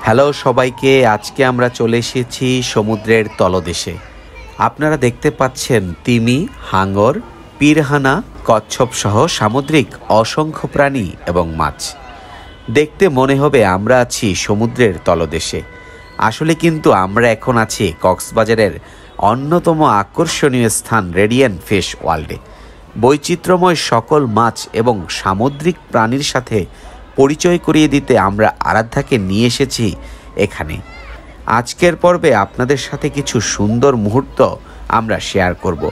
Hello সবাইকে, আজকে আমরা চলে এসেছি সমুদ্রের তলদেশে। আপনারা দেখতে পাচ্ছেন তিমি, হাঙর, পিরহানা, কচ্ছপ সহ সামুদ্রিক অসংখ্য প্রাণী এবং মাছ। দেখতে মনে হবে আমরা আছি সমুদ্রের তলদেশে। আসলে কিন্তু আমরা এখন আছি কক্সবাজারের অন্যতম আকর্ষণীয় স্থান রেডিয়েন্ট ফিশ ওয়ার্ল্ডে। বৈচিত্র্যময় সকল মাছ এবং সামুদ্রিক প্রাণীর সাথে পরিচয় করিয়ে দিতে আমরা আরাধ্যাকে নিয়ে এসেছি এখানে। আজকের পর্বে আপনাদের সাথে কিছু সুন্দর মুহূর্ত আমরা শেয়ার করব,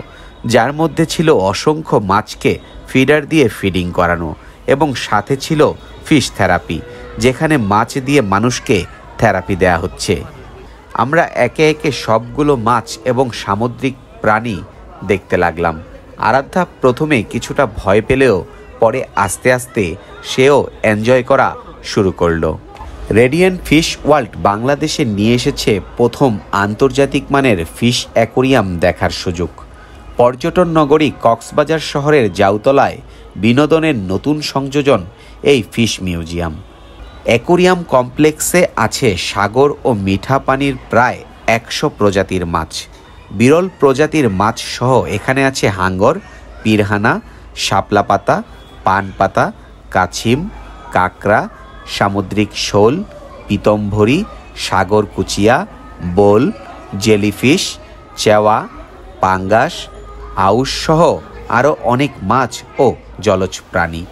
যার মধ্যে ছিল অসংখ্য মাছকে ফিডার দিয়ে ফিডিং করানো এবং সাথে ছিল ফিশ থেরাপি, যেখানে মাছ দিয়ে মানুষকে থেরাপি দেয়া হচ্ছে। আমরা একে একে সবগুলো মাছ এবং সামুদ্রিক প্রাণী দেখতে লাগলাম। আরাধ্যা প্রথমে কিছুটা ভয় পেলেও পরে আস্তে আস্তে সেও এনজয় করা শুরু করলো। রেডিয়েন্ট ফিশ ওয়ার্ল্ড বাংলাদেশে নিয়ে এসেছে প্রথম আন্তর্জাতিক মানের ফিশ অ্যাকোরিয়াম দেখার সুযোগ। পর্যটন নগরী কক্সবাজার শহরের জাউতলায় বিনোদনের নতুন সংযোজন এই ফিশ মিউজিয়াম। অ্যাকোরিয়াম কমপ্লেক্সে আছে সাগর ও মিঠা পানির প্রায় 100 প্রজাতির মাছ। বিরল প্রজাতির মাছ সহ এখানে আছে হাঙর, পিরহানা, শাপলা পাতা, পান পাতা, কাছিম, কাঁকড়া, সামুদ্রিক শোল, পিতম্ভরী, সাগর কুচিয়া, বোল, জেলিফিশ, চেওয়া, পাঙ্গাস, আউশ সহ আরও অনেক মাছ ও জলজ প্রাণী।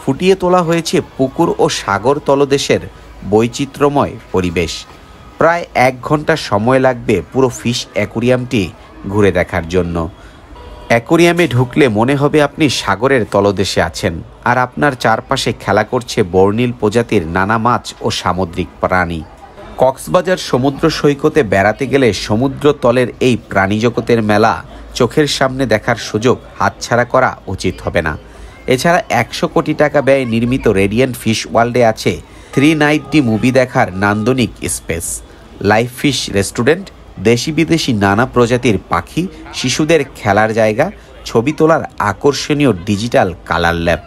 ফুটিয়ে তোলা হয়েছে পুকুর ও সাগর তলদেশের বৈচিত্র্যময় পরিবেশ। প্রায় 1 ঘন্টা সময় লাগবে পুরো ফিশ অ্যাকোরিয়ামটি ঘুরে দেখার জন্য। অ্যাকোরিয়ামে ঢুকলে মনে হবে আপনি সাগরের তলদেশে আছেন, আর আপনার চারপাশে খেলা করছে বর্ণিল প্রজাতির নানা মাছ ও সামুদ্রিক প্রাণী। কক্সবাজার সমুদ্র সৈকতে বেড়াতে গেলে সমুদ্র তলের এই প্রাণীজগতের মেলা চোখের সামনে দেখার সুযোগ হাতছাড়া করা উচিত হবে না। এছাড়া 100 কোটি টাকা ব্যয়ে নির্মিত রেডিয়েন্ট ফিশ ওয়ার্ল্ডে আছে 3 নাইট ডি মুভি দেখার নান্দনিক স্পেস, লাইভ ফিশ রেস্টুরেন্ট, দেশি বিদেশি নানা প্রজাতির পাখি, শিশুদের খেলার জায়গা, ছবি তোলার আকর্ষণীয় ডিজিটাল কালার ল্যাব।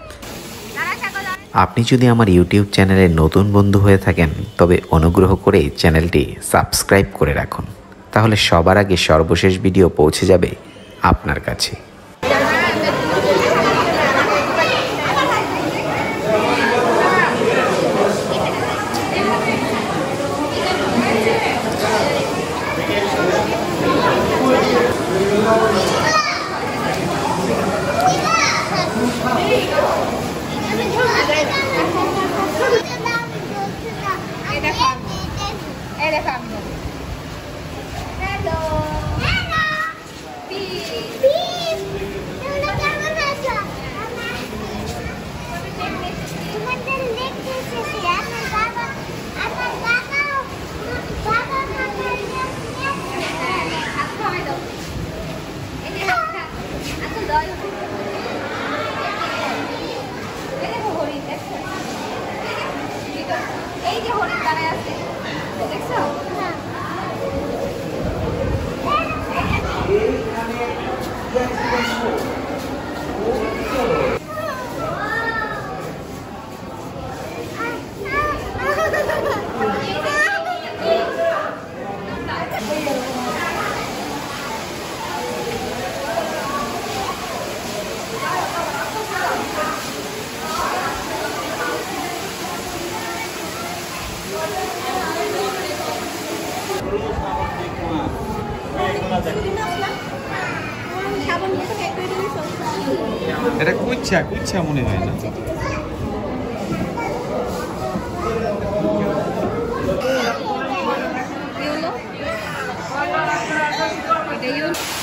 আপনি যদি আমার ইউটিউব চ্যানেলের নতুন বন্ধু হয়ে থাকেন তবে অনুগ্রহ করে চ্যানেলটি সাবস্ক্রাইব করে রাখুন, তাহলে সবার আগে সর্বশেষ ভিডিও পৌঁছে যাবে আপনার কাছে। এটা কুচ্ছা কুচ্ছা মনে হয় না। Yun, no?